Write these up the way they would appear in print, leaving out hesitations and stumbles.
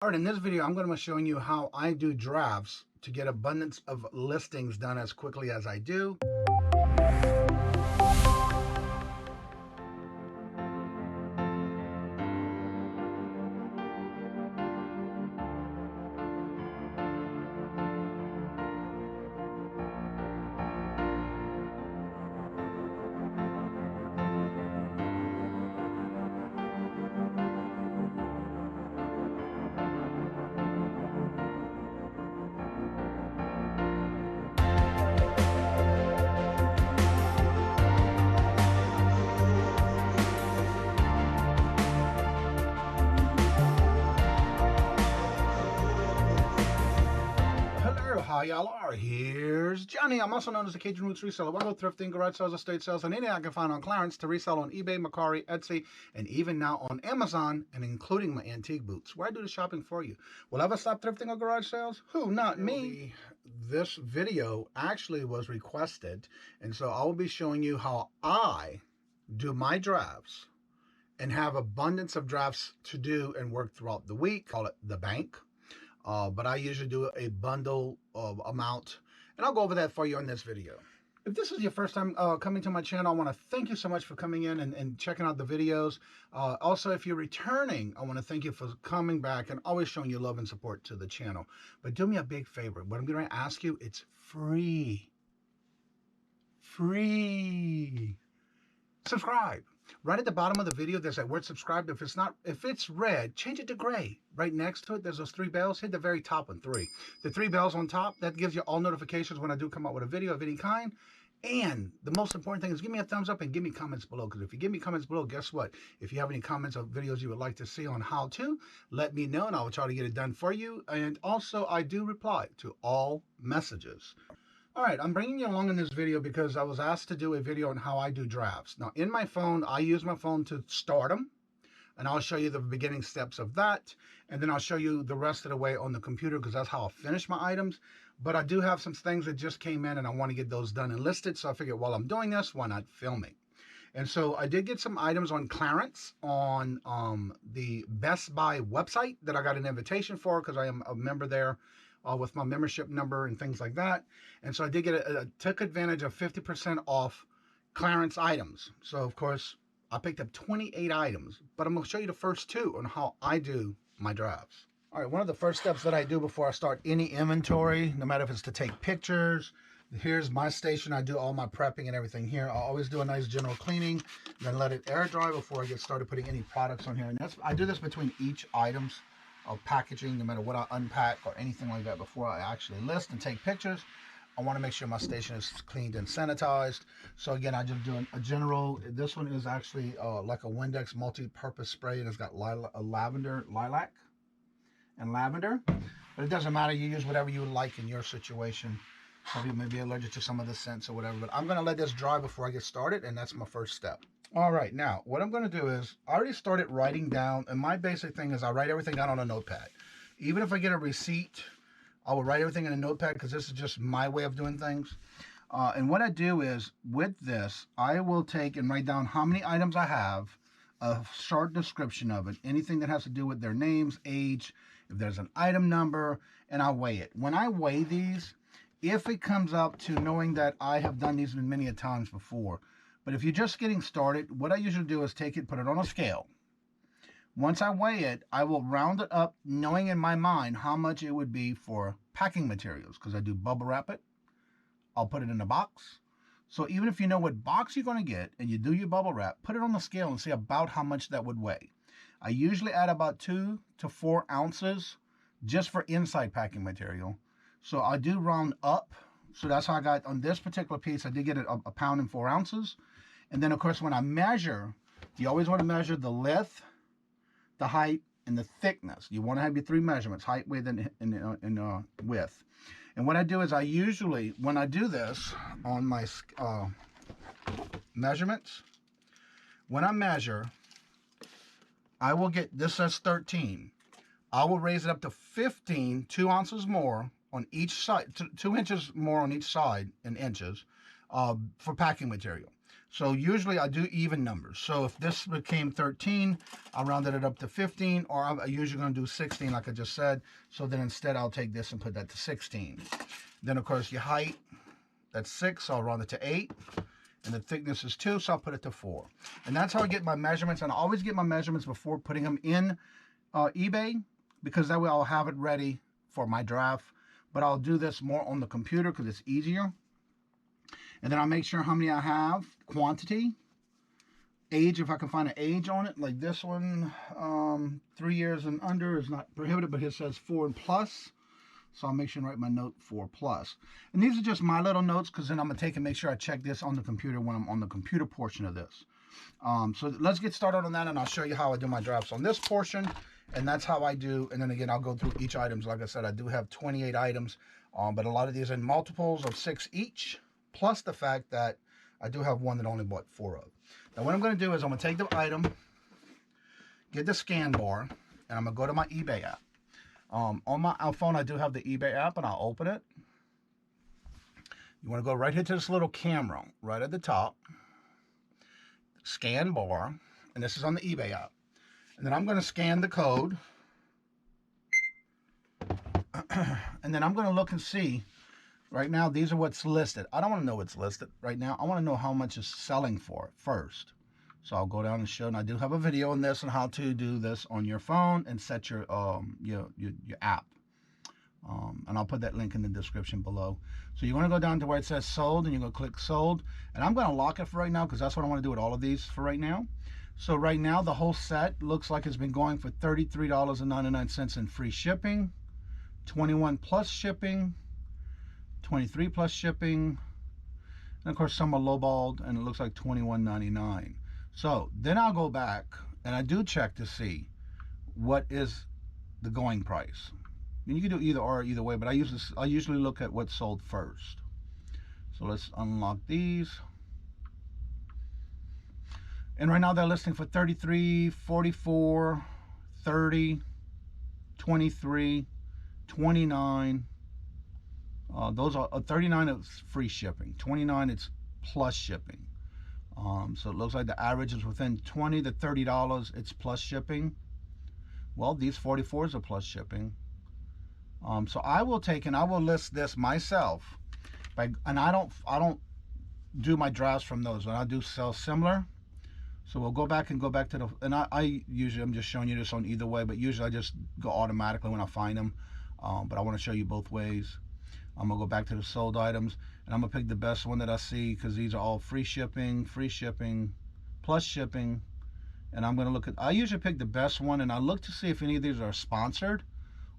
All right, in this video, I'm going to be showing you how I do drafts to get abundance of listings done as quickly as I do. How y'all are? Here's Johnny. I'm also known as the Kajun Roots Reseller. I go thrifting, garage sales, estate sales, and anything I can find on clearance to resell on eBay, Mercari, Etsy, and even now on Amazon, and including my antique boots, where I do the shopping for you. Will I ever stop thrifting or garage sales? Who? Not me. This video actually was requested, and so I will be showing you how I do my drafts and have abundance of drafts to do and work throughout the week. Call it the bank. But I usually do a bundle amount, and I'll go over that for you in this video. If this is your first time coming to my channel, I want to thank you so much for coming in and checking out the videos. Also, if you're returning, I want to thank you for coming back and always showing your love and support to the channel. But do me a big favor. What I'm going to ask you, it's free. Free. Subscribe. Right at the bottom of the video, there's that word subscribe. If it's red, change it to gray. Right next to it, there's those 3 bells. Hit the very top one, 3. The 3 bells on top, that gives you all notifications when I do come out with a video of any kind. And the most important thing is give me a thumbs up and give me comments below. Because if you give me comments below, guess what? If you have any comments or videos you would like to see on how to, let me know and I will try to get it done for you. And also, I do reply to all messages. All right, I'm bringing you along in this video because I was asked to do a video on how I do drafts. Now, in my phone, I use my phone to start them, and I'll show you the beginning steps of that, and then I'll show you the rest of the way on the computer because that's how I'll finish my items. But I do have some things that just came in, and I want to get those done and listed, so I figured while I'm doing this, why not film it? And so I did get some items on clearance on the Best Buy website that I got an invitation for because I am a member there. With my membership number and things like that. And so I did took advantage of 50% off clearance items. So of course I picked up 28 items, but I'm going to show you the first 2 on how I do my drafts. All right, one of the first steps that I do before I start any inventory, no matter if it's to take pictures, here's my station. I do all my prepping and everything here. I always do a nice general cleaning, then let it air dry before I get started putting any products on here. And I do this between each items of packaging, no matter what I unpack or anything like that before I actually list and take pictures. I want to make sure my station is cleaned and sanitized. So again, I just do a general. This one is actually like a Windex multi-purpose spray, and it's got lilac, and lavender. But it doesn't matter. You use whatever you would like in your situation. Some people may be allergic to some of the scents or whatever. But I'm going to let this dry before I get started, and that's my first step. All right, now what I'm going to do is I already started writing down, and my basic thing is I write everything down on a notepad. Even if I get a receipt, I will write everything in a notepad because this is just my way of doing things. And what I do is with this, I will take and write down how many items I have, a short description of it, anything that has to do with their names, age, if there's an item number, and I'll weigh it. When I weigh these, if it comes up to knowing that I have done these many a times before, but if you're just getting started, what I usually do is take it, put it on a scale. Once I weigh it, I will round it up, knowing in my mind how much it would be for packing materials, because I do bubble wrap it. I'll put it in a box. So even if you know what box you're going to get and you do your bubble wrap, put it on the scale and see about how much that would weigh. I usually add about 2 to 4 ounces just for inside packing material. So I do round up. So that's how I got on this particular piece. I did get a pound and 4 ounces. And then, of course, when I measure, you always want to measure the width, the height, and the thickness. You want to have your 3 measurements, height, width, and width. And what I do is I usually, when I do this on my measurements, when I measure, I will get, this says 13. I will raise it up to 15, 2 ounces more on each side, 2 inches more on each side in inches for packing material. So usually I do even numbers. So if this became 13, I'll round it up to 15, or I'm usually going to do 16 like I just said. So then instead I'll take this and put that to 16. Then of course your height, that's 6, so I'll round it to 8. And the thickness is 2, so I'll put it to 4. And that's how I get my measurements. And I always get my measurements before putting them in eBay, because that way I'll have it ready for my draft. But I'll do this more on the computer because it's easier. And then I'll make sure how many I have, quantity, age, if I can find an age on it, like this one, 3 years and under is not prohibited, but it says 4 and plus. So I'll make sure to write my note 4 plus. And these are just my little notes, because then I'm going to take and make sure I check this on the computer when I'm on the computer portion of this. So let's get started on that, and I'll show you how I do my drafts on this portion. And that's how I do. And then again, I'll go through each items. Like I said, I do have 28 items, but a lot of these are in multiples of 6 each. Plus the fact that I do have one that I only bought 4 of. Now what I'm going to do is I'm going to take the item, get the scan bar, and I'm going to go to my eBay app. On my phone I do have the eBay app, and I'll open it. You want to go right here to this little camera right at the top. Scan bar, and this is on the eBay app. And then I'm going to scan the code. And then I'm going to look and see. Right now, these are what's listed. I don't want to know what's listed right now. I want to know how much is selling for it first. So I'll go down and show, and I do have a video on this on how to do this on your phone and set your app. And I'll put that link in the description below. So you're going to go down to where it says sold, and you're going to click sold. And I'm going to lock it for right now because that's what I want to do with all of these for right now. So right now, the whole set looks like it's been going for $33.99 in free shipping, 21 plus shipping, 23 plus shipping, and of course some are lowballed, and it looks like $21.99. So then I'll go back and I do check to see what is the going price. And you can do either or, either way, but I usually look at what's sold first. So let's unlock these. And right now they're listing for $33, $44, $30, $23, $29. Those are $39 is free shipping, $29 it's plus shipping. So it looks like the average is within $20 to $30. It's plus shipping. Well, these 44s are plus shipping. So I will take and I will list this myself, and I don't do my drafts from those. When I do sell similar, so we'll go back to the, and I usually, I'm just showing you this on either way, but usually I just go automatically when I find them. But I want to show you both ways. I'm going to go back to the sold items, and I'm going to pick the best one that I see, because these are all free shipping, plus shipping. And I'm going to look at, I usually pick the best one, and I look to see if any of these are sponsored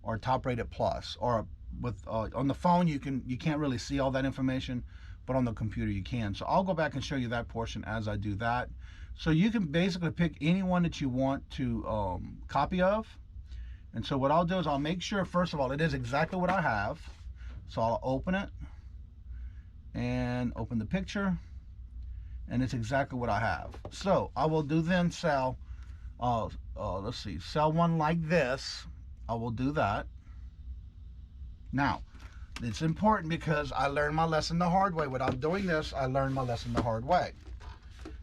or top rated plus. Or with on the phone you can't really see all that information, but on the computer you can. So I'll go back and show you that portion as I do that. So you can basically pick any one that you want to copy of. And so what I'll do is I'll make sure, first of all, it is exactly what I have. So I'll open it and open the picture, and it's exactly what I have. So I will do then sell, let's see, sell one like this. I will do that. Now, it's important because I learned my lesson the hard way. Without doing this, I learned my lesson the hard way.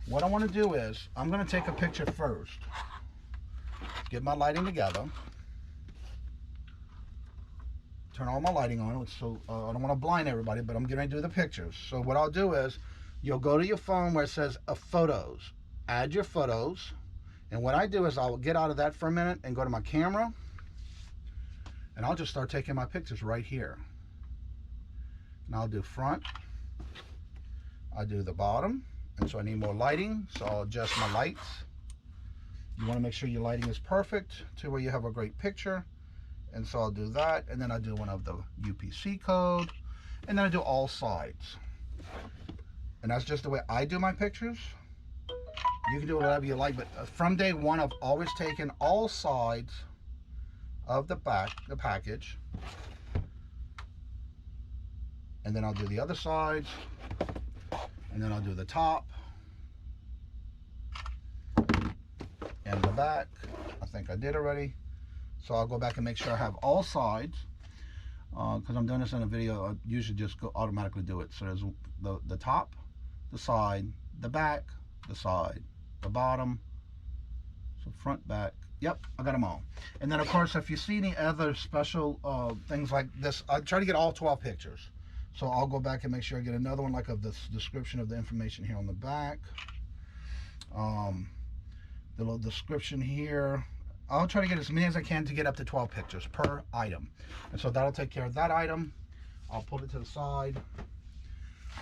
What I want to do is, I'm going to take a picture first. Get my lighting together. Turn all my lighting on, so I don't want to blind everybody, but I'm getting ready to do the pictures. So what I'll do is, you'll go to your phone where it says photos, add your photos, and what I do is I'll get out of that for a minute and go to my camera, and I'll just start taking my pictures right here. And I'll do front, I'll do the bottom, and so I need more lighting, so I'll adjust my lights. You want to make sure your lighting is perfect to where you have a great picture. And so I'll do that, and then I do one of the UPC code, and then I do all sides. And that's just the way I do my pictures. You can do whatever you like, but from day one, I've always taken all sides of the package, and then I'll do the other sides, and then I'll do the top and the back. I think I did already. So I'll go back and make sure I have all sides, because I'm doing this in a video. I usually just go automatically do it. So there's the top, the side, the back, the side, the bottom, so front, back. Yep, I got them all. And then of course, if you see any other special things like this, I try to get all 12 pictures. So I'll go back and make sure I get another one like of the description of the information here on the back. The little description here. I'll try to get as many as I can to get up to 12 pictures per item. And so that'll take care of that item. I'll pull it to the side.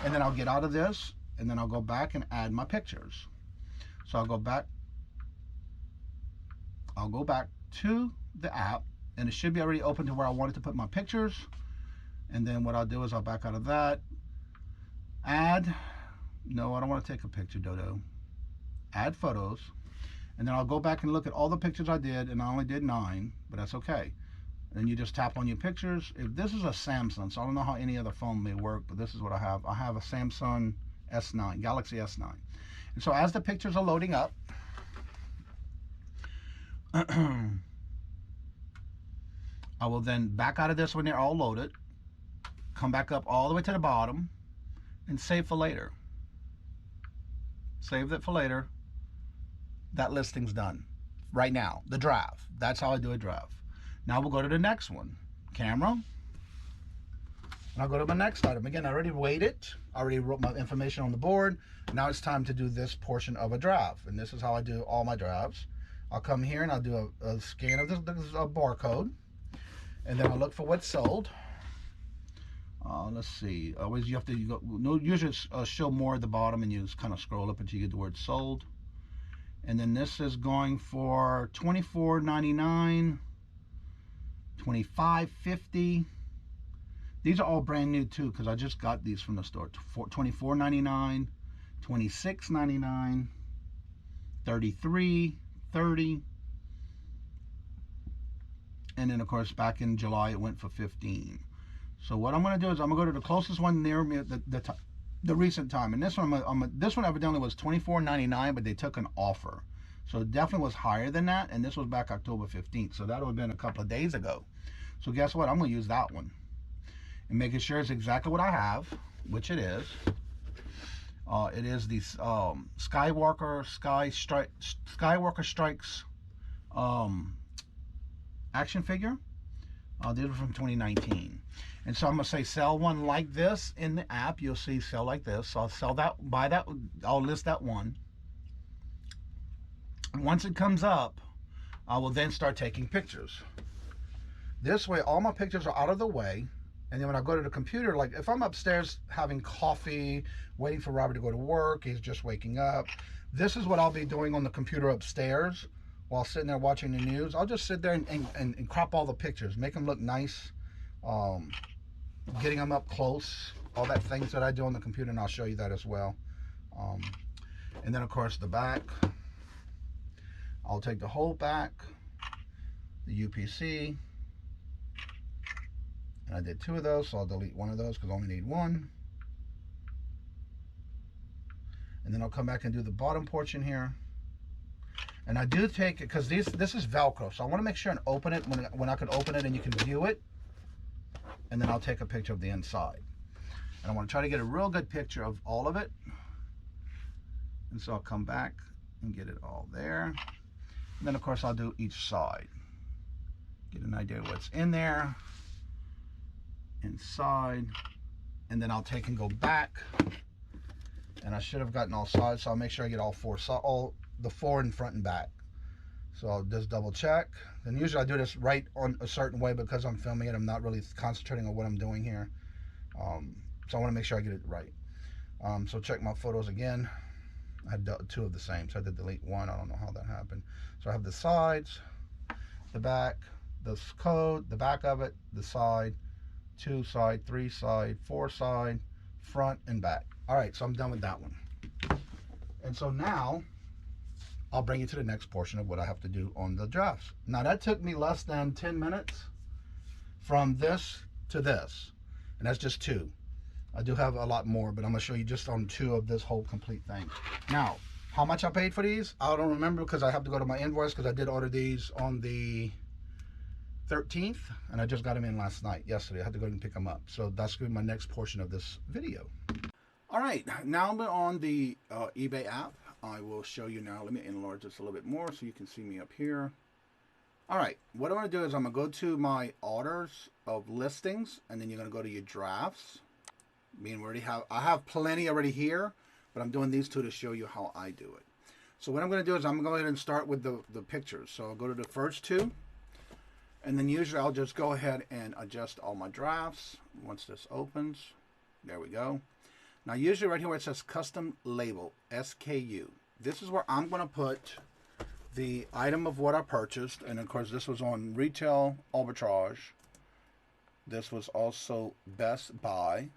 And then I'll get out of this. And then I'll go back and add my pictures. So I'll go back to the app. And it should be already open to where I wanted to put my pictures. And then what I'll do is I'll back out of that. Add. No, I don't want to take a picture, Dodo. Add photos. And then I'll go back and look at all the pictures I did, and I only did 9, but that's okay. And then you just tap on your pictures. If this is a Samsung, so I don't know how any other phone may work, but this is what I have. I have a Samsung S9, Galaxy S9. And so as the pictures are loading up, I will then back out of this when they're all loaded, come back up all the way to the bottom, and save for later. Save it for later. That listing's done right now. The draft. That's how I do a draft. Now we'll go to the next one. Camera. And I'll go to my next item. Again, I already weighed it. I already wrote my information on the board. Now it's time to do this portion of a draft. And this is how I do all my drafts. I'll come here and I'll do a scan of this. This is a barcode. And then I'll look for what's sold. Let's see. Always you have to usually show more at the bottom, and you just kind of scroll up until you get the word sold. And then this is going for $24.99, $25.50. These are all brand new too, because I just got these from the store. $24.99, $26.99, $33.30. And then of course back in July it went for $15. So what I'm going to do is I'm going to go to the closest one near me at the recent time. And this one, this one evidently was $24.99, but they took an offer. So it definitely was higher than that. And this was back October 15th. So that would have been a couple of days ago. So guess what? I'm going to use that one. And making sure it's exactly what I have, which it is. It is the Skywalker Strikes action figure. These are from 2019. And so I'm going to say sell one like this in the app. You'll see sell like this. So I'll sell that, buy that, I'll list that one. And once it comes up, I will then start taking pictures. This way, all my pictures are out of the way. And then when I go to the computer, like if I'm upstairs having coffee, waiting for Robert to go to work, he's just waking up. This is what I'll be doing on the computer upstairs while sitting there watching the news. I'll just sit there and crop all the pictures, make them look nice. Getting them up close, all that things that I do on the computer, and I'll show you that as well. And then of course the back, I'll take the whole back, the UPC, and I did 2 of those, so I'll delete 1 of those because I only need 1. And then I'll come back and do the bottom portion here. And I do take it because this is Velcro, so I want to make sure and open it when I can open it and you can view it. And then I'll take a picture of the inside. And I want to try to get a real good picture of all of it. And so I'll come back and get it all there. And then of course I'll do each side. Get an idea of what's in there. Inside. And then I'll take and go back. And I should have gotten all sides, so I'll make sure I get all 4, all the 4 in front and back. So I'll just double check. And usually I do this right on a certain way because I'm filming it. I'm not really concentrating on what I'm doing here. So I want to make sure I get it right. So check my photos again. I had 2 of the same, so I had to delete 1. I don't know how that happened. So I have the sides, the back, the code, the back of it, the side, 2 side, 3 side, 4 side, front and back. All right, so I'm done with that one. And so now I'll bring you to the next portion of what I have to do on the drafts. Now that took me less than 10 minutes from this to this, and that's just 2. I do have a lot more, but I'm gonna show you just on 2 of this whole complete thing. Now, how much I paid for these, I don't remember because I have to go to my invoice because I did order these on the 13th, and I just got them in yesterday. I had to go and pick them up. So that's gonna be my next portion of this video. All right, now I'm on the eBay app. I will show you now. Let me enlarge this a little bit more so you can see me up here. All right, what I'm going to do is I'm going to go to my orders of listings, and then you're going to go to your drafts. I have plenty already here, but I'm doing these two to show you how I do it. So what I'm going to do is I'm going to go ahead and start with the pictures. So I'll go to the first two, and then usually I'll just go ahead and adjust all my drafts. Once this opens, there we go. Now usually right here where it says custom label, SKU, this is where I'm going to put the item of what I purchased. And of course this was on Retail Arbitrage. This was also Best Buy.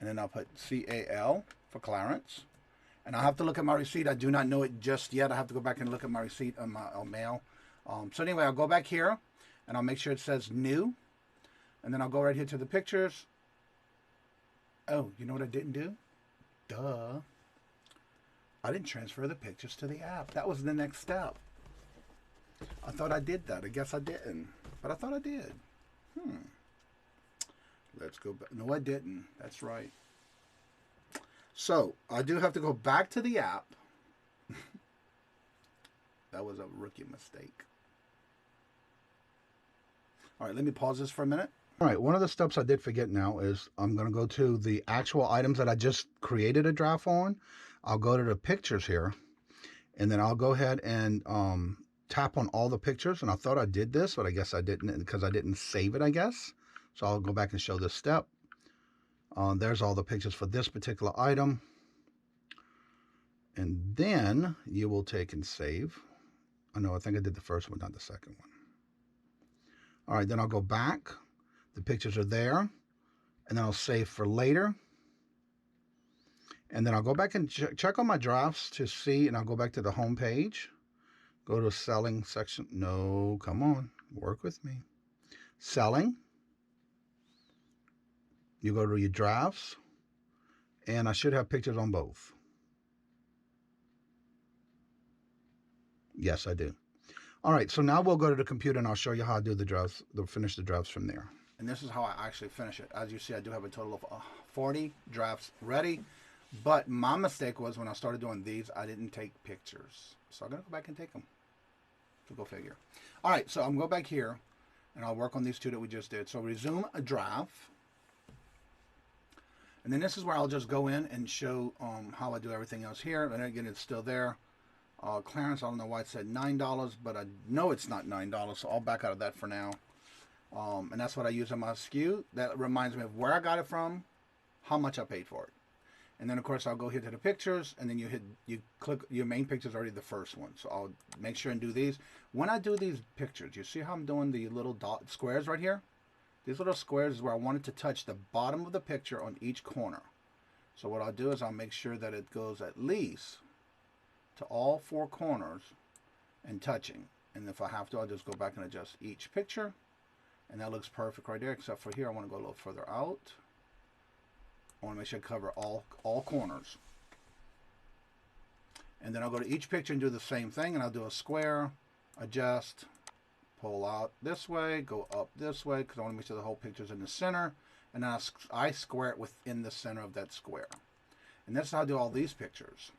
And then I'll put CAL for clearance. And I'll have to look at my receipt. I do not know it just yet. I have to go back and look at my receipt on my mail. So anyway, I'll go back here and I'll make sure it says new. And then I'll go right here to the pictures. Oh, you know what I didn't do? Duh. I didn't transfer the pictures to the app. That was the next step. I thought I did that. I guess I didn't. But I thought I did. Let's go back. No, I didn't. That's right. So, I do have to go back to the app. That was a rookie mistake. All right, let me pause this for a minute. All right, one of the steps I did forget now is I'm going to go to the actual items that I just created a draft on. I'll go to the pictures here, and then I'll go ahead and tap on all the pictures. And I thought I did this, but I guess I didn't because I didn't save it, I guess. So I'll go back and show this step. There's all the pictures for this particular item. And then you will take and save. Oh, no, I think I did the first one, not the second one. All right, then I'll go back. The pictures are there. And then I'll save for later. And then I'll go back and check on my drafts to see, and I'll go back to the home page. Go to selling section. No, come on, work with me. Selling. You go to your drafts, and I should have pictures on both. Yes, I do. All right, so now we'll go to the computer, and I'll show you how I do the drafts, finish the drafts from there. And this is how I actually finish it. As you see, I do have a total of 40 drafts ready, but my mistake was when I started doing these, I didn't take pictures. So I'm going to go back and take them. So go figure. All right, so I'm going to go back here, and I'll work on these two that we just did. So resume a draft. And then this is where I'll just go in and show how I do everything else here. And again, it's still there. Clearance, I don't know why it said $9, but I know it's not $9, so I'll back out of that for now. And that's what I use on my SKU. That reminds me of where I got it from, how much I paid for it. And then, of course, I'll go here to the pictures, and then you click, your main picture is already the first one. So I'll make sure and do these. When I do these pictures, you see how I'm doing the little dot squares right here? These little squares is where I want it to touch the bottom of the picture on each corner. So what I'll do is I'll make sure that it goes at least to all four corners and touching. And if I have to, I'll just go back and adjust each picture. And that looks perfect right there, except for here, I want to go a little further out. I want to make sure I cover all corners. And then I'll go to each picture and do the same thing, and I'll do a square, adjust, pull out this way, go up this way, because I want to make sure the whole picture's in the center, and then I square it within the center of that square. And that's how I do all these pictures.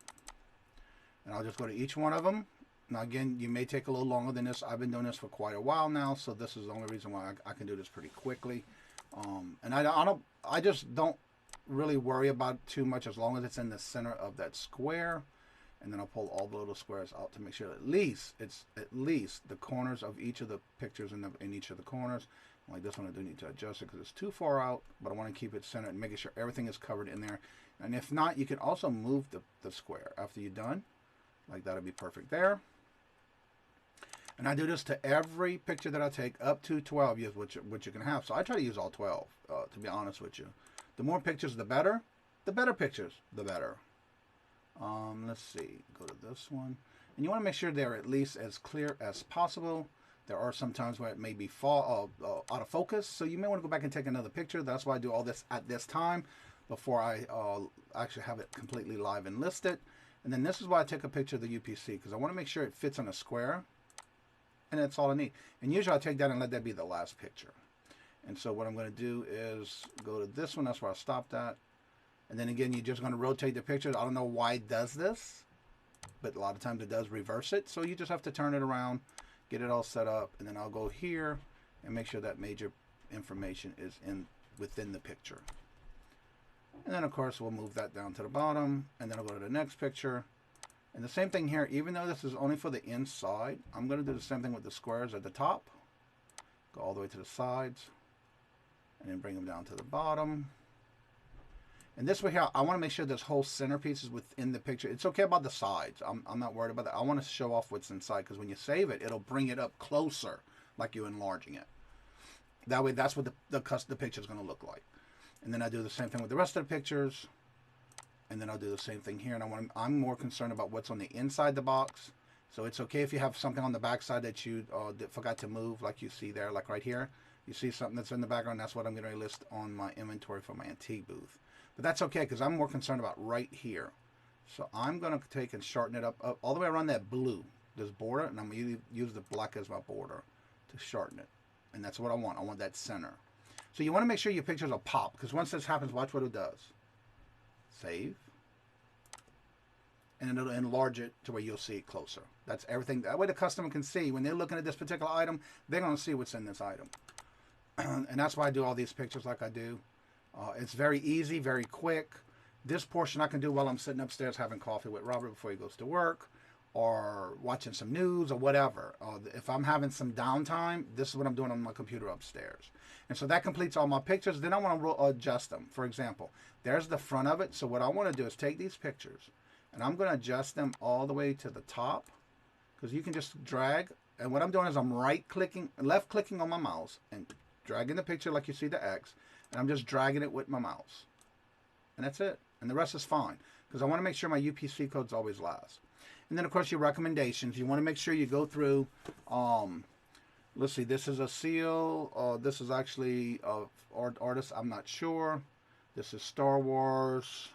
And I'll just go to each one of them. Now again, you may take a little longer than this. I've been doing this for quite a while now, so this is the only reason why I can do this pretty quickly. And I just don't really worry about too much as long as it's in the center of that square. And then I'll pull all the little squares out to make sure at least it's at least the corners of each of the pictures in each of the corners. Like this one, I do need to adjust it because it's too far out, but I want to keep it centered and making sure everything is covered in there. And if not, you can also move the square after you're done. Like that'll be perfect there. And I do this to every picture that I take up to 12 years, which you can have. So I try to use all 12, to be honest with you. The more pictures, the better. The better pictures, the better. Let's see, go to this one. And you want to make sure they're at least as clear as possible. There are some times where it may be out of focus, so you may want to go back and take another picture. That's why I do all this at this time before I actually have it completely live and listed. And then this is why I take a picture of the UPC, because I want to make sure it fits on a square. And that's all I need. And usually I take that and let that be the last picture. And so what I'm going to do is go to this one. That's where I stopped at. And then again, you're just going to rotate the picture. I don't know why it does this, but a lot of times it does reverse it. So you just have to turn it around, get it all set up, and then I'll go here and make sure that major information is within the picture. And then of course we'll move that down to the bottom, and then I'll go to the next picture. And the same thing here, even though this is only for the inside, I'm going to do the same thing with the squares at the top. Go all the way to the sides, and then bring them down to the bottom. And this way here, I want to make sure this whole centerpiece is within the picture. It's okay about the sides. I'm not worried about that. I want to show off what's inside, because when you save it, it'll bring it up closer, like you're enlarging it. That way, that's what the picture is going to look like. And then I do the same thing with the rest of the pictures. And then I'll do the same thing here. And I'm more concerned about what's on the inside the box. So it's okay if you have something on the back side that you forgot to move, like you see there, like right here. You see something that's in the background. That's what I'm going to list on my inventory for my antique booth. But that's okay, because I'm more concerned about right here. So I'm going to take and shorten it up all the way around that blue, this border, and I'm going to use the black as my border to shorten it. And that's what I want. I want that center. So you want to make sure your pictures will pop, because once this happens, watch what it does. Save. And it'll enlarge it to where you'll see it closer. That's everything. That way the customer can see, when they're looking at this particular item, they're going to see what's in this item. And that's why I do all these pictures like I do. It's very easy, very quick. This portion I can do while I'm sitting upstairs having coffee with Robert before he goes to work, or watching some news or whatever. If I'm having some downtime, this is what I'm doing on my computer upstairs. And so that completes all my pictures. Then I want to adjust them. For example, there's the front of it. So what I want to do is take these pictures, and I'm going to adjust them all the way to the top, because you can just drag. And what I'm doing is I'm left clicking on my mouse and dragging the picture like you see the X, and I'm just dragging it with my mouse. And that's it. And the rest is fine, because I want to make sure my UPC codes always last. And then, of course, your recommendations. You want to make sure you go through, let's see, this is a seal. This is actually artist, I'm not sure. This is Star Wars.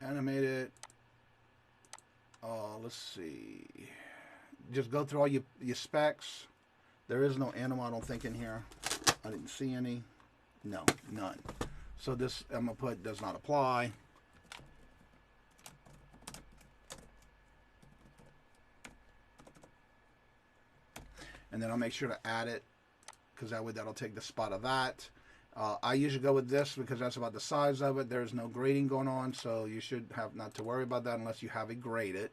Animated. Let's see. Just go through all your specs. There is no animal, I don't think, in here. I didn't see any. No, none. So this, I'm going to put does not apply. And then I'll make sure to add it, because that way that'll take the spot of that. I usually go with this because that's about the size of it. There's no grading going on, so you should have not to worry about that unless you have it graded.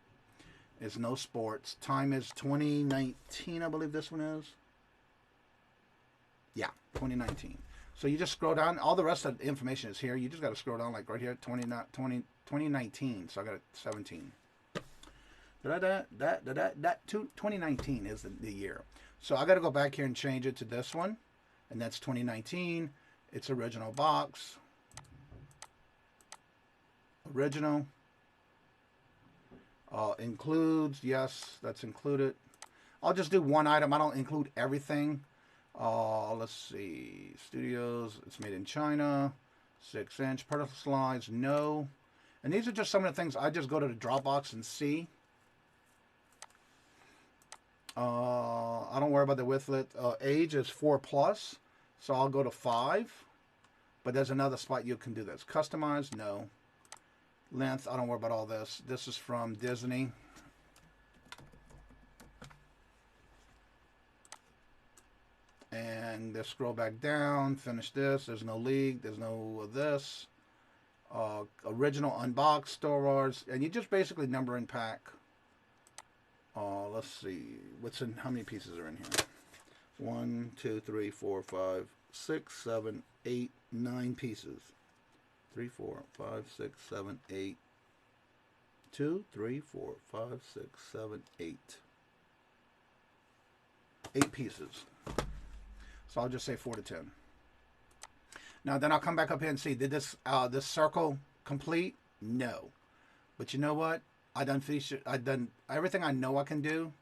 It's no sports. Time is 2019, I believe this one is. Yeah, 2019. So you just scroll down. All the rest of the information is here. You just got to scroll down, like right here, 2019. So I got it 17. 2019 is the year. So I got to go back here and change it to this one, and that's 2019. It's original box. Original. Includes, yes, that's included. I'll just do one item. I don't include everything. Let's see. Studios, it's made in China. 6-inch. Personalized, no. And these are just some of the things I just go to the Dropbox and see. I don't worry about the widthlet. Age is 4+, so I'll go to 5. But there's another spot you can do this. Customize, no. Length, I don't worry about all this. This is from Disney. And let's scroll back down, finish this. There's no league, there's no this. Original unboxed, storage, and you just basically number and pack. Let's see, how many pieces are in here? 1, 2, 3, 4, 5, 6, 7, 8, 9 pieces. 3, 4, 5, 6, 7, 8. 2, 3, 4, 5, 6, 7, 8. 8 pieces. So I'll just say 4 to 10. Now then I'll come back up here and see, did this circle complete? No. But you know what? I done finished it. I done everything I know I can do.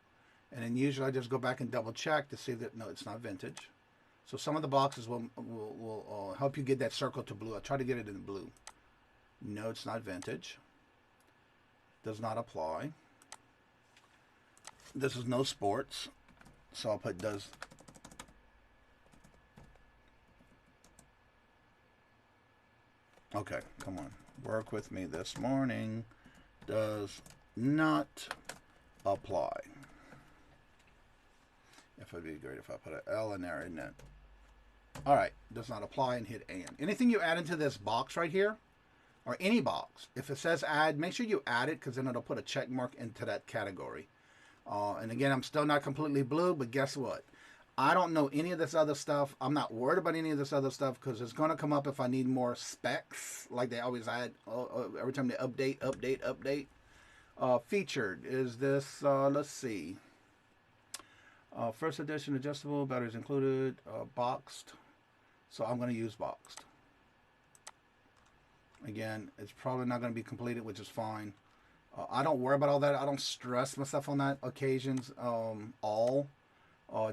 And then usually I just go back and double check to see that, no, it's not vintage. So some of the boxes will help you get that circle to blue. I try to get it in blue. No, it's not vintage. Does not apply. This is no sports. So I'll put does Okay, come on. Work with me this morning. Does not apply. If it'd be great if I put an L in there, isn't it? All right, does not apply and hit and. Anything you add into this box right here, or any box, if it says add, make sure you add it because then it'll put a check mark into that category. And again, I'm still not completely blue, but guess what? I don't know any of this other stuff. I'm not worried about any of this other stuff because it's going to come up if I need more specs, like they always add every time they update. Featured is this, let's see. First edition adjustable, batteries included, boxed. So I'm going to use boxed. Again, it's probably not going to be completed, which is fine. I don't worry about all that. I don't stress myself on that occasions. All.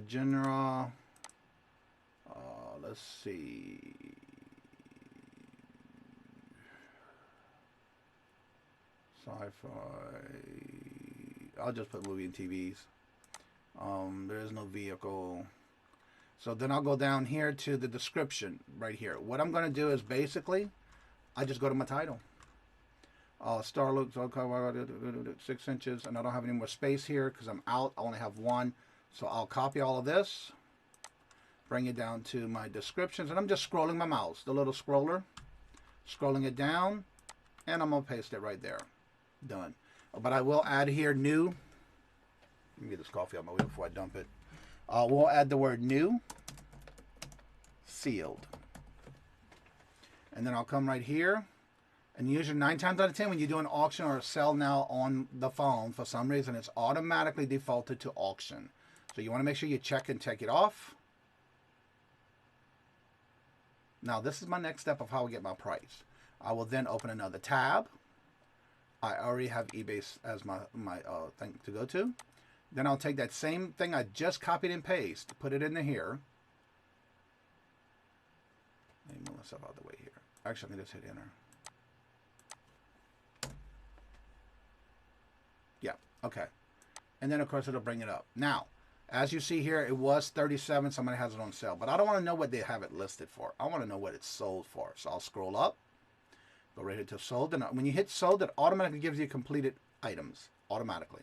Genre. Let's see. Sci-fi. I'll just put movie and TVs. There is no vehicle. So then I'll go down here to the description right here. What I'm going to do is basically, I just go to my title. Star looks 6 inches, and I don't have any more space here because I'm out. I only have one. So I'll copy all of this, bring it down to my descriptions, and I'm just scrolling my mouse, the little scroller, scrolling it down, and I'm going to paste it right there. Done. But I will add here new. Let me get this coffee out my way before I dump it. We'll add the word new, sealed. And then I'll come right here. And usually 9 times out of 10 when you do an auction or a sell now on the phone, for some reason it's automatically defaulted to auction. So you want to make sure you check and take it off. Now this is my next step of how I get my price. I will then open another tab. I already have eBay as my thing to go to. Then I'll take that same thing I just copied and pasted, put it into here. Let me move myself out of the way here. Actually, let me just hit enter. Yeah, okay. And then of course it'll bring it up. Now, as you see here, it was 37. Somebody has it on sale, but I don't want to know what they have it listed for. I want to know what it's sold for. So I'll scroll up, go right into sold. And when you hit sold, it automatically gives you completed items automatically.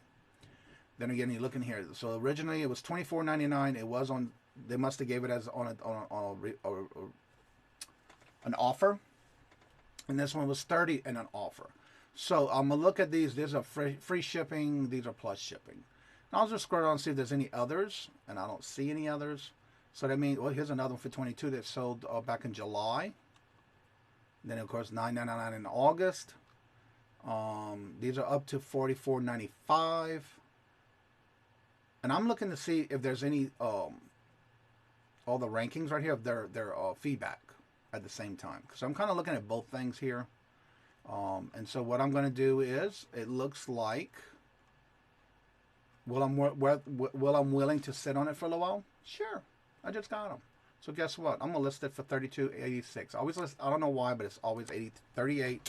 Then again, you look in here. So originally it was $24.99. It was on. They must have gave it as on an offer, and this one was 30 and an offer. So I'm gonna look at these. These are free shipping. These are plus shipping. And I'll just scroll down and see if there's any others, and I don't see any others. So that means, well, here's another one for 22 that sold back in July. Then of course $9.99 in August. These are up to $44.95. And I'm looking to see if there's any all the rankings right here of their feedback at the same time, because I'm kind of looking at both things here. And so what I'm going to do is, it looks like, I'm willing to sit on it for a little while? Sure, I just got them. So guess what? I'm gonna list it for $32.86. Always list. I don't know why, but it's always $32.86.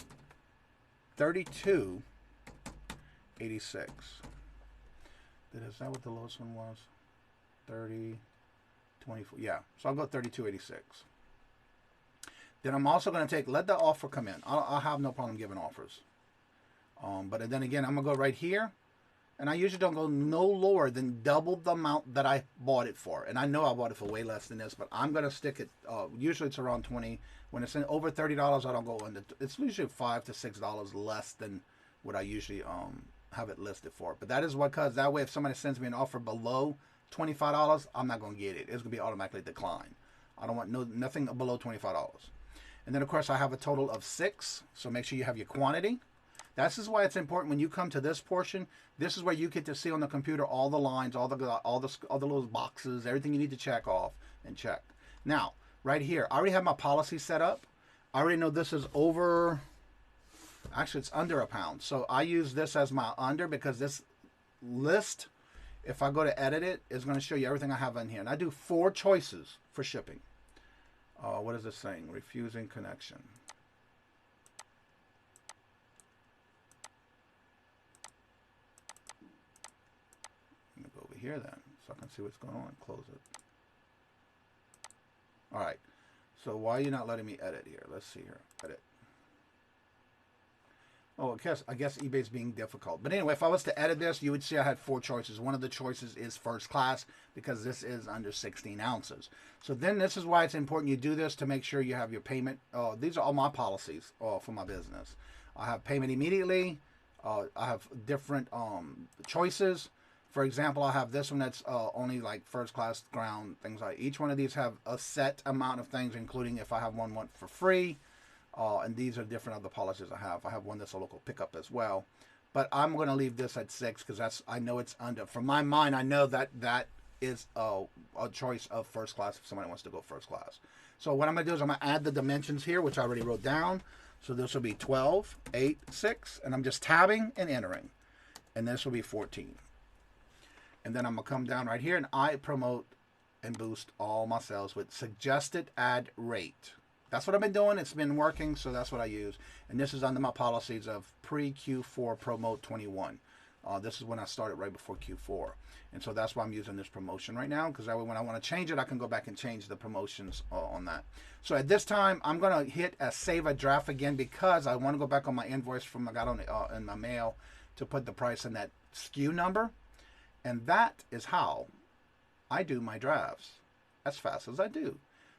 Is that what the lowest one was? 30, 24. Yeah. So I'll go $32.86. Then I'm also going to let the offer come in. I'll have no problem giving offers. But then again, I'm going to go right here. And I usually don't go no lower than double the amount that I bought it for. And I know I bought it for way less than this, but I'm going to stick it. Usually it's around 20. When it's over $30, I don't go under. It's usually $5 to $6 less than what I usually have it listed for. But that is because that way, if somebody sends me an offer below $25, I'm not going to get it. It's going to be automatically declined. I don't want nothing below $25. And then of course I have a total of 6. So make sure you have your quantity. This is why it's important when you come to this portion. This is where you get to see on the computer all the lines, all the little boxes, everything you need to check off and check. Now, right here, I already have my policy set up. I already know this is over. Actually, it's under a pound. So I use this as my under, because this list, if I go to edit it, is going to show you everything I have in here. And I do 4 choices for shipping. What is this saying? Refusing connection. I'm going to go over here then, so I can see what's going on. Close it. All right. So why are you not letting me edit here? Let's see here. Edit. Oh, I guess eBay's being difficult. But anyway, if I was to edit this, you would see I had 4 choices. One of the choices is first class because this is under 16 ounces. So then this is why it's important you do this to make sure you have your payment. These are all my policies for my business. I have payment immediately. I have different choices. For example, I have this one that's only like first class, ground, things like. Each one of these have a set amount of things, including if I have one for free. And these are different other policies I have. I have one that's a local pickup as well. But I'm going to leave this at 6 because I know it's under. From my mind, I know that is a choice of first class if somebody wants to go first class. So what I'm going to do is I'm going to add the dimensions here, which I already wrote down. So this will be 12, 8, 6. And I'm just tabbing and entering. And this will be 14. And then I'm going to come down right here and I promote and boost all my sales with suggested ad rate. That's what I've been doing. It's been working, so that's what I use. And this is under my policies of pre-Q4 promote 21. This is when I started right before Q4. And so that's why I'm using this promotion right now, because that way when I want to change it, I can go back and change the promotions on that. So at this time, I'm going to hit a save a draft again because I want to go back on my invoice from I got on in my mail to put the price in that SKU number. And that is how I do my drafts as fast as I do.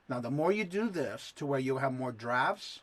Now, the more you do this to where you'll have more drafts,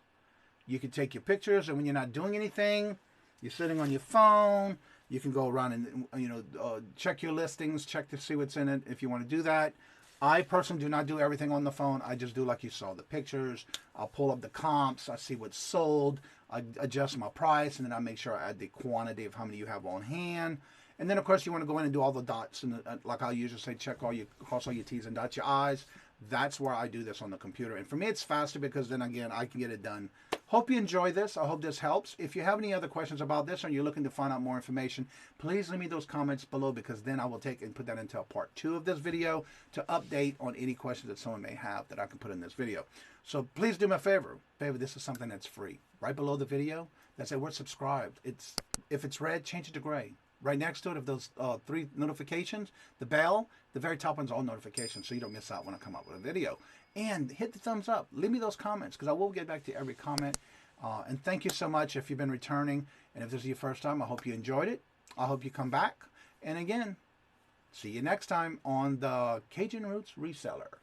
you can take your pictures, and when you're not doing anything, you're sitting on your phone, you can go around and check your listings, check to see what's in it if you want to do that. I personally do not do everything on the phone. I just do like you saw, the pictures. I'll pull up the comps. I see what's sold. I adjust my price, and then I make sure I add the quantity of how many you have on hand. And then, of course, you want to go in and do all the dots. And like I usually say, cross all your T's and dot your I's. That's where I do this on the computer. And for me, it's faster because then, again, I can get it done. Hope you enjoy this. I hope this helps. If you have any other questions about this or you're looking to find out more information, please leave me those comments below because then I will take and put that into a part 2 of this video to update on any questions that someone may have that I can put in this video. So please do me a favor. This is something that's free. Right below the video, that's the word subscribed. If it's red, change it to gray. Right next to it, of those 3 notifications, the bell, the very top one's all notifications, so you don't miss out when I come out with a video. And hit the thumbs up. Leave me those comments, because I will get back to every comment. And thank you so much if you've been returning. And if this is your first time, I hope you enjoyed it. I hope you come back. And again, see you next time on the Cajun Roots Reseller.